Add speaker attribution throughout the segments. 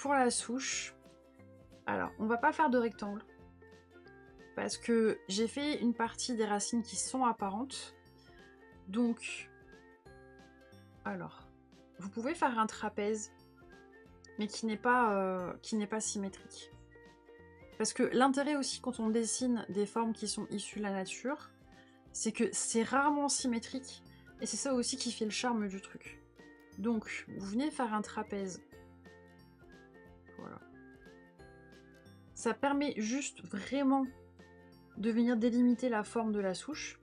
Speaker 1: pour la souche, alors on va pas faire de rectangle parce que j'ai fait une partie des racines qui sont apparentes. Donc, alors, vous pouvez faire un trapèze, mais qui n'est pas symétrique. Parce que l'intérêt aussi quand on dessine des formes qui sont issues de la nature, c'est que c'est rarement symétrique, et c'est ça aussi qui fait le charme du truc. Donc, vous venez faire un trapèze. Voilà. Ça permet juste vraiment de venir délimiter la forme de la souche.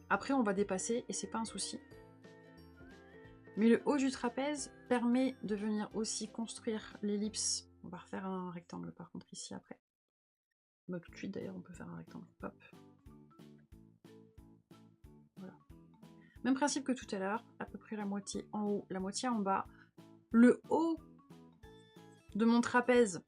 Speaker 1: Après, on va dépasser, et c'est pas un souci. Mais le haut du trapèze permet de venir aussi construire l'ellipse. On va refaire un rectangle par contre ici après. Bah, tout de suite d'ailleurs, on peut faire un rectangle. Hop. Voilà. Même principe que tout à l'heure, à peu près la moitié en haut, la moitié en bas. Le haut de mon trapèze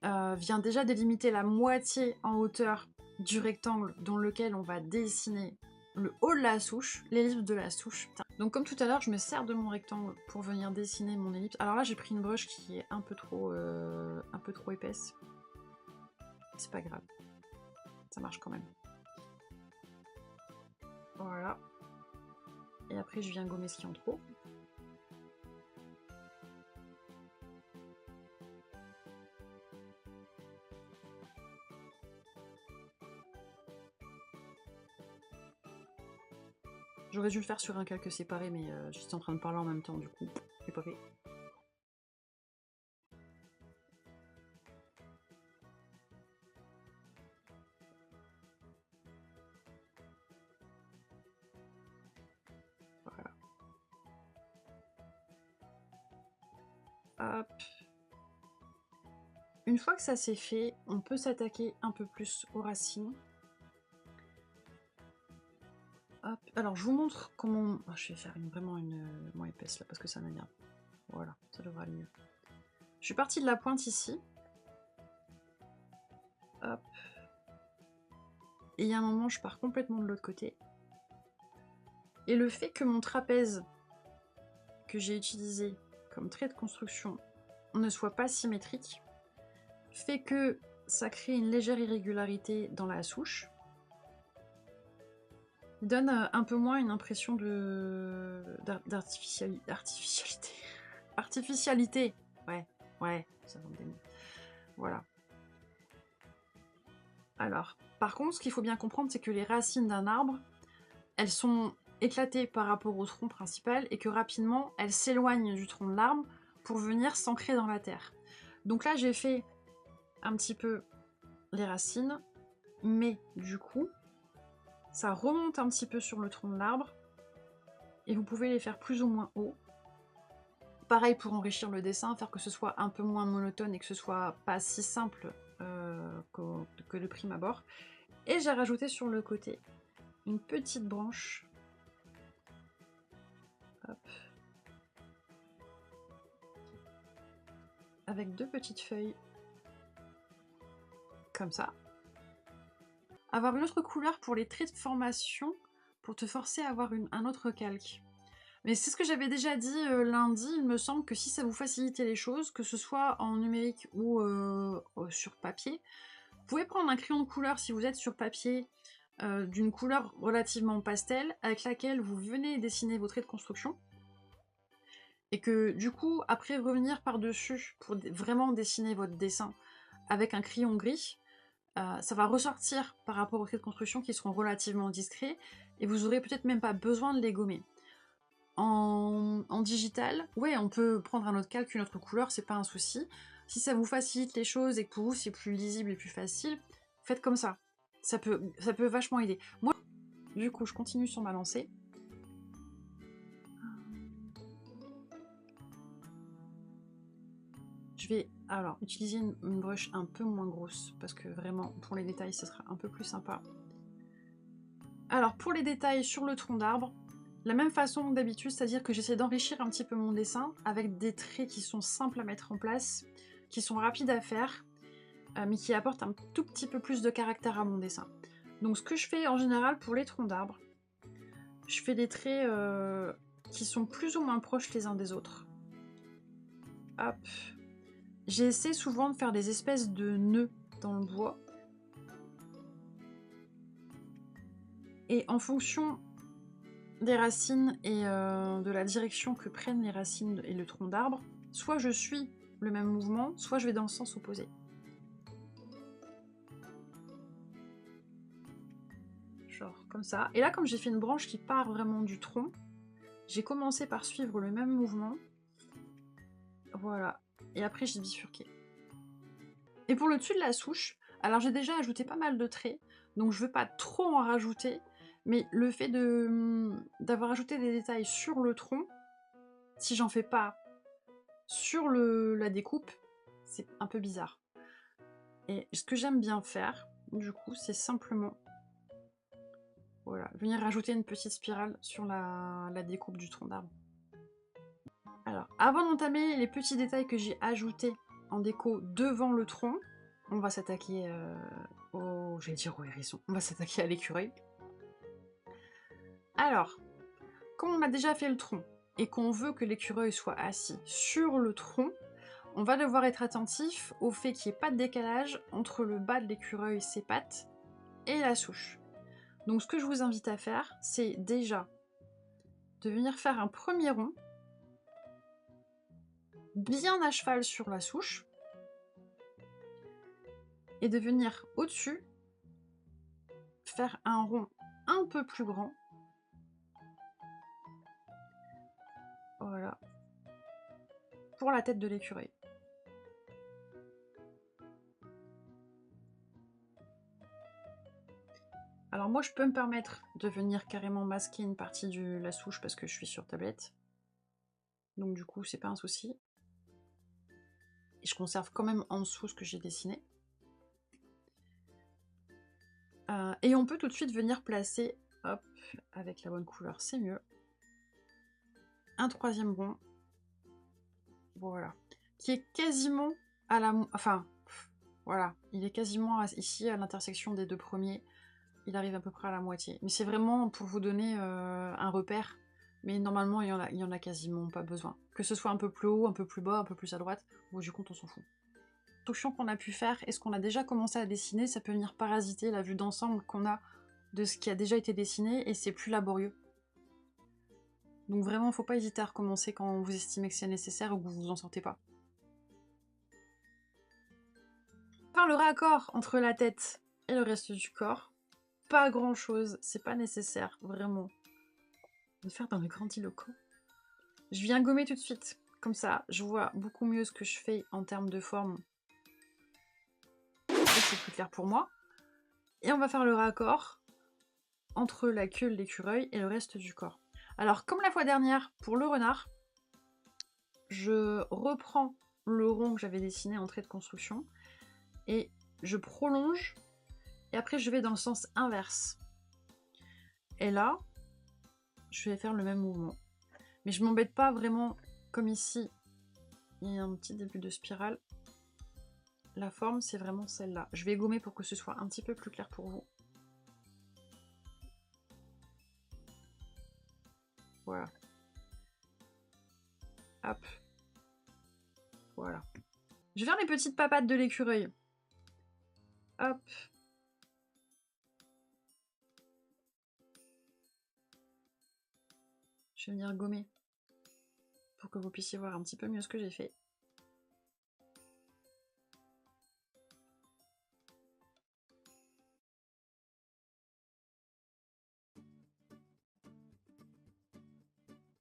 Speaker 1: vient déjà délimiter la moitié en hauteur du rectangle dans lequel on va dessiner le haut de la souche, l'ellipse de la souche. Donc comme tout à l'heure, je me sers de mon rectangle pour venir dessiner mon ellipse. Alors là, j'ai pris une brush qui est un peu trop épaisse. C'est pas grave. Ça marche quand même. Voilà. Et après, je viens gommer ce qui est en trop. J'aurais dû le faire sur un calque séparé, mais j'étais en train de parler en même temps, du coup, j'ai pas fait. Voilà. Hop. Une fois que ça c'est fait, on peut s'attaquer un peu plus aux racines. Hop. Alors je vous montre comment... Oh, je vais faire vraiment une moins épaisse là parce que ça m'énerve. Voilà, ça devrait aller mieux. Je suis partie de la pointe ici. Hop. Et il y a un moment, je pars complètement de l'autre côté. Et le fait que mon trapèze que j'ai utilisé comme trait de construction ne soit pas symétrique fait que ça crée une légère irrégularité dans la souche. Il donne un peu moins une impression d'artificialité. Artificialité. Ouais, ça vend des mots. Voilà. Alors, par contre, ce qu'il faut bien comprendre, c'est que les racines d'un arbre, elles sont éclatées par rapport au tronc principal et que rapidement, elles s'éloignent du tronc de l'arbre pour venir s'ancrer dans la terre. Donc là, j'ai fait un petit peu les racines, mais du coup, ça remonte un petit peu sur le tronc de l'arbre et vous pouvez les faire plus ou moins haut. Pareil pour enrichir le dessin, faire que ce soit un peu moins monotone et que ce soit pas si simple que de prime abord. Et j'ai rajouté sur le côté une petite branche. Hop. Avec deux petites feuilles. Comme ça. Avoir une autre couleur pour les traits de formation pour te forcer à avoir un autre calque. Mais c'est ce que j'avais déjà dit lundi, il me semble que si ça vous facilitait les choses, que ce soit en numérique ou sur papier, vous pouvez prendre un crayon de couleur si vous êtes sur papier d'une couleur relativement pastel, avec laquelle vous venez dessiner vos traits de construction. Et que du coup, après revenir par-dessus pour vraiment dessiner votre dessin avec un crayon gris, ça va ressortir par rapport aux traits de construction qui seront relativement discrets, et vous aurez peut-être même pas besoin de les gommer. En digital, ouais, on peut prendre un autre calque, une autre couleur, c'est pas un souci. Si ça vous facilite les choses et que pour vous c'est plus lisible et plus facile, faites comme ça. Ça peut vachement aider. Moi, du coup, je continue sur ma lancée. Je vais alors utiliser une brush un peu moins grosse parce que vraiment pour les détails ce sera un peu plus sympa. Alors pour les détails sur le tronc d'arbre, la même façon que d'habitude, c'est-à-dire que j'essaie d'enrichir un petit peu mon dessin avec des traits qui sont simples à mettre en place, qui sont rapides à faire, mais qui apportent un tout petit peu plus de caractère à mon dessin. Donc ce que je fais en général pour les troncs d'arbres, je fais des traits qui sont plus ou moins proches les uns des autres. Hop. J'essaie souvent de faire des espèces de nœuds dans le bois. Et en fonction des racines et de la direction que prennent les racines et le tronc d'arbre, soit je suis le même mouvement, soit je vais dans le sens opposé. Genre comme ça. Et là, comme j'ai fait une branche qui part vraiment du tronc, j'ai commencé par suivre le même mouvement. Voilà. Et après, j'ai bifurqué. Et pour le dessus de la souche, alors j'ai déjà ajouté pas mal de traits, donc je veux pas trop en rajouter, mais le fait d'avoir ajouté des détails sur le tronc, si j'en fais pas sur la découpe, c'est un peu bizarre. Et ce que j'aime bien faire, du coup, c'est simplement voilà, venir rajouter une petite spirale sur la découpe du tronc d'arbre. Alors, avant d'entamer les petits détails que j'ai ajoutés en déco devant le tronc, on va s'attaquer j'allais dire au hérisson, on va s'attaquer à l'écureuil. Alors, comme on a déjà fait le tronc et qu'on veut que l'écureuil soit assis sur le tronc, on va devoir être attentif au fait qu'il n'y ait pas de décalage entre le bas de l'écureuil, ses pattes, et la souche. Donc ce que je vous invite à faire, c'est déjà de venir faire un premier rond, bien à cheval sur la souche, et de venir au-dessus, faire un rond un peu plus grand. Voilà. Pour la tête de l'écureuil. Alors moi je peux me permettre de venir carrément masquer une partie de la souche parce que je suis sur tablette. Donc du coup c'est pas un souci. Et je conserve quand même en dessous ce que j'ai dessiné. Et on peut tout de suite venir placer, hop, avec la bonne couleur, c'est mieux. Un troisième rond. Voilà. Qui est quasiment à la... Enfin, voilà. Il est quasiment ici à l'intersection des deux premiers. Il arrive à peu près à la moitié. Mais c'est vraiment pour vous donner un repère. Mais normalement, il y en a quasiment pas besoin. Que ce soit un peu plus haut, un peu plus bas, un peu plus à droite, au bout du compte, on s'en fout. Construction qu'on a pu faire et ce qu'on a déjà commencé à dessiner, ça peut venir parasiter la vue d'ensemble qu'on a de ce qui a déjà été dessiné et c'est plus laborieux. Donc vraiment, il ne faut pas hésiter à recommencer quand vous estimez que c'est nécessaire ou que vous vous en sortez pas. Faire le raccord entre la tête et le reste du corps, pas grand chose, c'est pas nécessaire, vraiment. De faire dans le grandiloquent. Je viens gommer tout de suite, comme ça, je vois beaucoup mieux ce que je fais en termes de forme. C'est plus clair pour moi. Et on va faire le raccord entre la queue de l'écureuil et le reste du corps. Alors, comme la fois dernière, pour le renard, je reprends le rond que j'avais dessiné en trait de construction et je prolonge et après je vais dans le sens inverse. Et là, je vais faire le même mouvement. Mais je m'embête pas vraiment comme ici. Il y a un petit début de spirale. La forme, c'est vraiment celle-là. Je vais gommer pour que ce soit un petit peu plus clair pour vous. Voilà. Hop. Voilà. Je vais faire les petites papates de l'écureuil. Hop. Je vais venir gommer pour que vous puissiez voir un petit peu mieux ce que j'ai fait.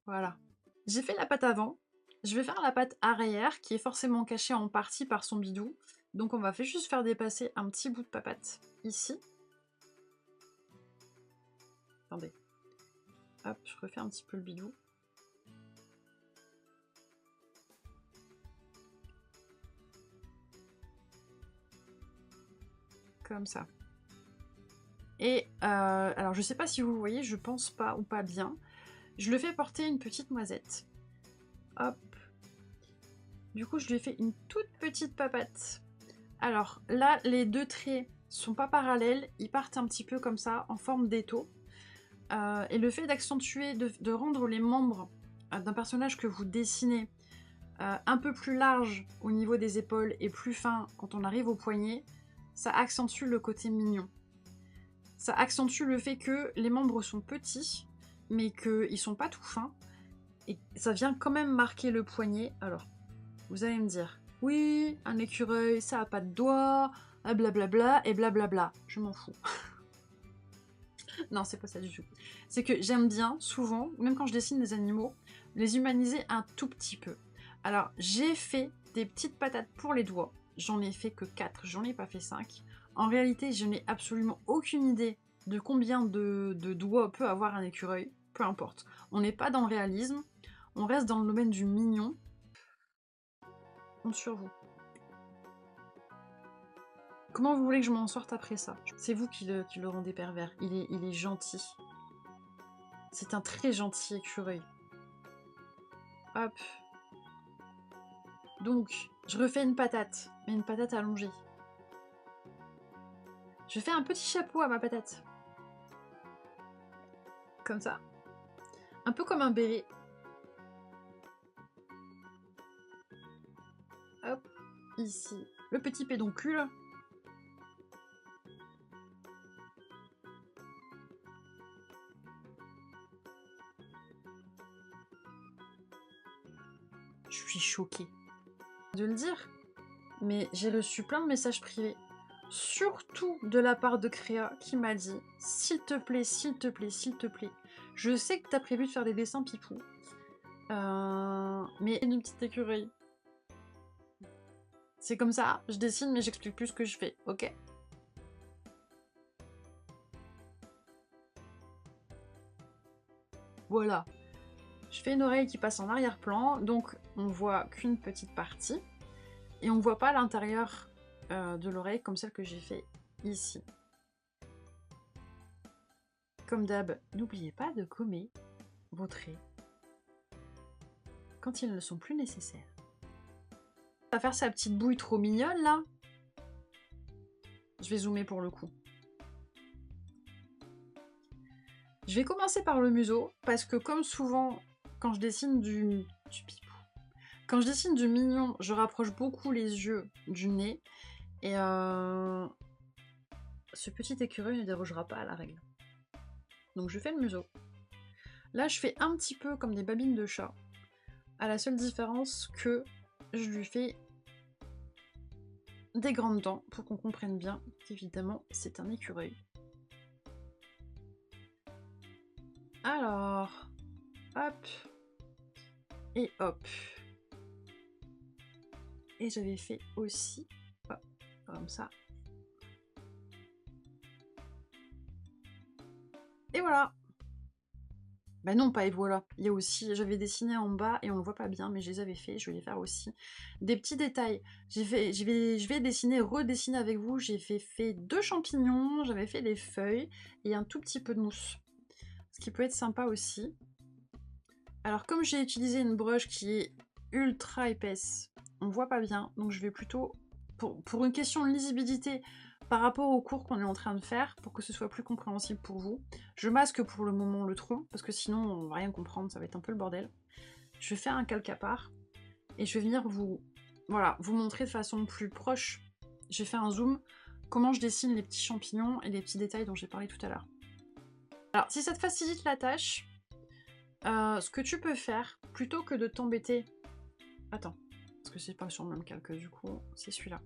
Speaker 1: Voilà. J'ai fait la patte avant. Je vais faire la patte arrière qui est forcément cachée en partie par son bidou. Donc on va juste faire dépasser un petit bout de papate ici. Attendez. Hop, je refais un petit peu le bidou. Comme ça. Et alors je sais pas si vous voyez, je pense pas ou pas bien. Je le fais porter une petite noisette. Hop. Du coup, je lui ai fait une toute petite papate. Alors là, les deux traits sont pas parallèles, ils partent un petit peu comme ça, en forme d'étau. Et le fait d'accentuer, de rendre les membres d'un personnage que vous dessinez un peu plus large au niveau des épaules et plus fin quand on arrive au poignet, ça accentue le côté mignon. Ça accentue le fait que les membres sont petits, mais qu'ils sont pas tout fins. Et ça vient quand même marquer le poignet. Alors, vous allez me dire, oui, un écureuil, ça a pas de doigts, blablabla, et blablabla. Je m'en fous. Non, c'est pas ça du tout. C'est que j'aime bien, souvent, même quand je dessine des animaux, les humaniser un tout petit peu. Alors, j'ai fait des petites patates pour les doigts. J'en ai fait que 4, j'en ai pas fait 5. En réalité, je n'ai absolument aucune idée de combien de doigts peut avoir un écureuil. Peu importe. On n'est pas dans le réalisme, on reste dans le domaine du mignon. On compte sur vous. Comment vous voulez que je m'en sorte après ça? C'est vous qui le rendez pervers. Il est gentil. C'est un très gentil écureuil. Hop. Donc, je refais une patate, mais une patate allongée. Je fais un petit chapeau à ma patate. Comme ça. Un peu comme un béret. Hop, ici. Le petit pédoncule. Je suis choquée de le dire, mais j'ai reçu plein de messages privés, surtout de la part de Créa, qui m'a dit « S'il te plaît, s'il te plaît, s'il te plaît, je sais que t'as prévu de faire des dessins pipou, mais une petite écureuil. C'est comme ça, je dessine mais j'explique plus ce que je fais, ok ?» Voilà. Je fais une oreille qui passe en arrière-plan, donc on voit qu'une petite partie, et on voit pas l'intérieur de l'oreille comme celle que j'ai fait ici. Comme d'hab, n'oubliez pas de gommer vos traits quand ils ne sont plus nécessaires. On va faire sa petite bouille trop mignonne là. Je vais zoomer pour le coup. Je vais commencer par le museau, parce que comme souvent, quand je dessine du pipou, quand je dessine du mignon, je rapproche beaucoup les yeux du nez, et ce petit écureuil ne dérogera pas à la règle. Donc je fais le museau. Là, je fais un petit peu comme des babines de chat, à la seule différence que je lui fais des grandes dents, pour qu'on comprenne bien qu'évidemment, c'est un écureuil. Alors, hop, et hop. Et j'avais fait aussi, hop, comme ça. Et voilà. Bah non, pas et voilà. Il y a aussi, j'avais dessiné en bas et on le voit pas bien, mais je les avais fait. Je vais les faire aussi. Des petits détails. Je vais dessiner, redessiner avec vous. J'ai fait 2 champignons, j'avais fait des feuilles et un tout petit peu de mousse. Ce qui peut être sympa aussi. Alors comme j'ai utilisé une broche qui est ultra épaisse, on voit pas bien, donc je vais plutôt, pour une question de lisibilité, par rapport au cours qu'on est en train de faire, pour que ce soit plus compréhensible pour vous, je masque pour le moment le tronc, parce que sinon on va rien comprendre, ça va être un peu le bordel. Je vais faire un calque à part, et je vais venir vous montrer de façon plus proche, j'ai fait un zoom, comment je dessine les petits champignons et les petits détails dont j'ai parlé tout à l'heure. Alors si ça te facilite la tâche, ce que tu peux faire, plutôt que de t'embêter... Attends, parce que c'est pas sur le même calque du coup, c'est celui-là.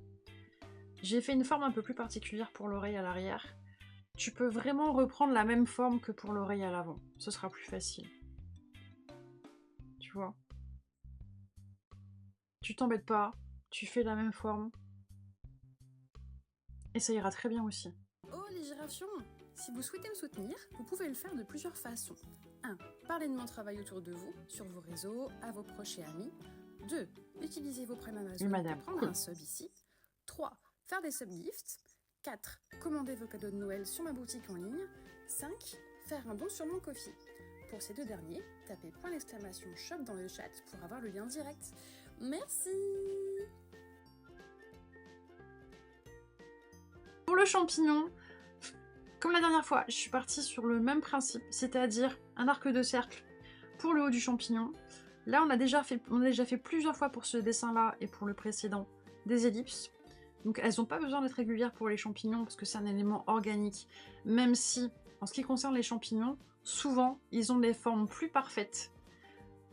Speaker 1: J'ai fait une forme un peu plus particulière pour l'oreille à l'arrière. Tu peux vraiment reprendre la même forme que pour l'oreille à l'avant. Ce sera plus facile. Tu vois? Tu t'embêtes pas, tu fais la même forme. Et ça ira très bien aussi.
Speaker 2: Oh les giraffions! Si vous souhaitez me soutenir, vous pouvez le faire de plusieurs façons. 1. Parler de mon travail autour de vous, sur vos réseaux, à vos proches et amis. 2. Utiliser vos Prime Amazon
Speaker 1: madame,
Speaker 2: pour prendre
Speaker 1: cool.
Speaker 2: un sub ici. 3. Faire des subgifts. 4. Commander vos cadeaux de Noël sur ma boutique en ligne. 5. Faire un don sur mon Ko-fi. Pour ces 2 derniers, tapez !shop dans le chat pour avoir le lien direct. Merci!
Speaker 1: Pour le champignon, comme la dernière fois, je suis partie sur le même principe, c'est-à-dire un arc de cercle pour le haut du champignon, Là, on a déjà fait plusieurs fois pour ce dessin-là et pour le précédent des ellipses. Donc elles n'ont pas besoin d'être régulières pour les champignons parce que c'est un élément organique. Même si, en ce qui concerne les champignons, souvent, ils ont des formes plus parfaites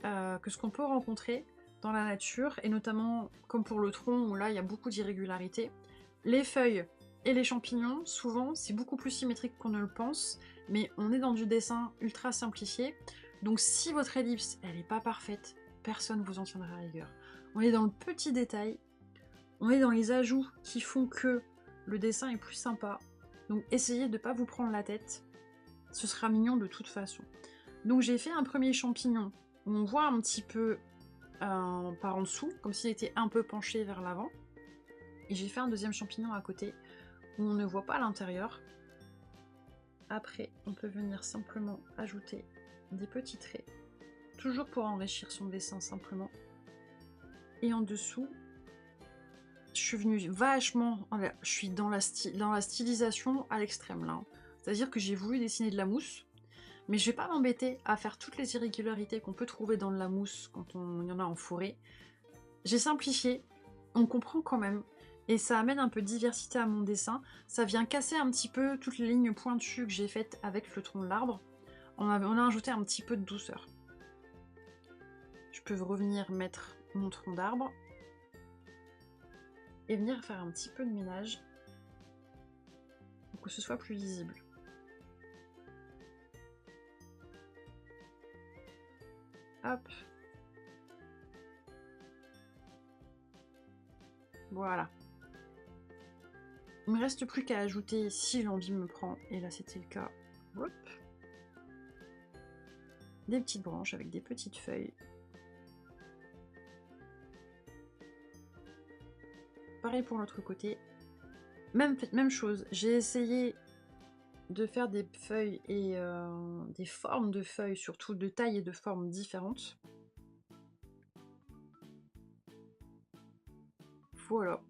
Speaker 1: que ce qu'on peut rencontrer dans la nature, et notamment comme pour le tronc où là, il y a beaucoup d'irrégularités. Les feuilles et les champignons, souvent, c'est beaucoup plus symétrique qu'on ne le pense, mais on est dans du dessin ultra simplifié. Donc si votre ellipse, elle n'est pas parfaite, personne ne vous en tiendra rigueur. On est dans le petit détail, on est dans les ajouts qui font que le dessin est plus sympa. Donc essayez de ne pas vous prendre la tête, ce sera mignon de toute façon. Donc j'ai fait un premier champignon où on voit un petit peu par en dessous, comme s'il était un peu penché vers l'avant. Et j'ai fait un deuxième champignon à côté où on ne voit pas l'intérieur. Après, on peut venir simplement ajouter des petits traits, toujours pour enrichir son dessin simplement. Et en dessous, je suis venue vachement... Je suis dans la stylisation à l'extrême là. C'est-à-dire que j'ai voulu dessiner de la mousse, mais je vais pas m'embêter à faire toutes les irrégularités qu'on peut trouver dans de la mousse quand il y en a en forêt. J'ai simplifié, on comprend quand même, et ça amène un peu de diversité à mon dessin. Ça vient casser un petit peu toutes les lignes pointues que j'ai faites avec le tronc de l'arbre. On a ajouté un petit peu de douceur. Je peux revenir mettre mon tronc d'arbre et venir faire un petit peu de ménage pour que ce soit plus lisible. Hop. Voilà. Il me reste plus qu'à ajouter si l'envie me prend, et là c'était le cas. Hop. Des petites branches avec des petites feuilles. Pareil pour l'autre côté. Même chose, j'ai essayé de faire des feuilles et des formes de feuilles, surtout de taille et de formes différentes. Voilà.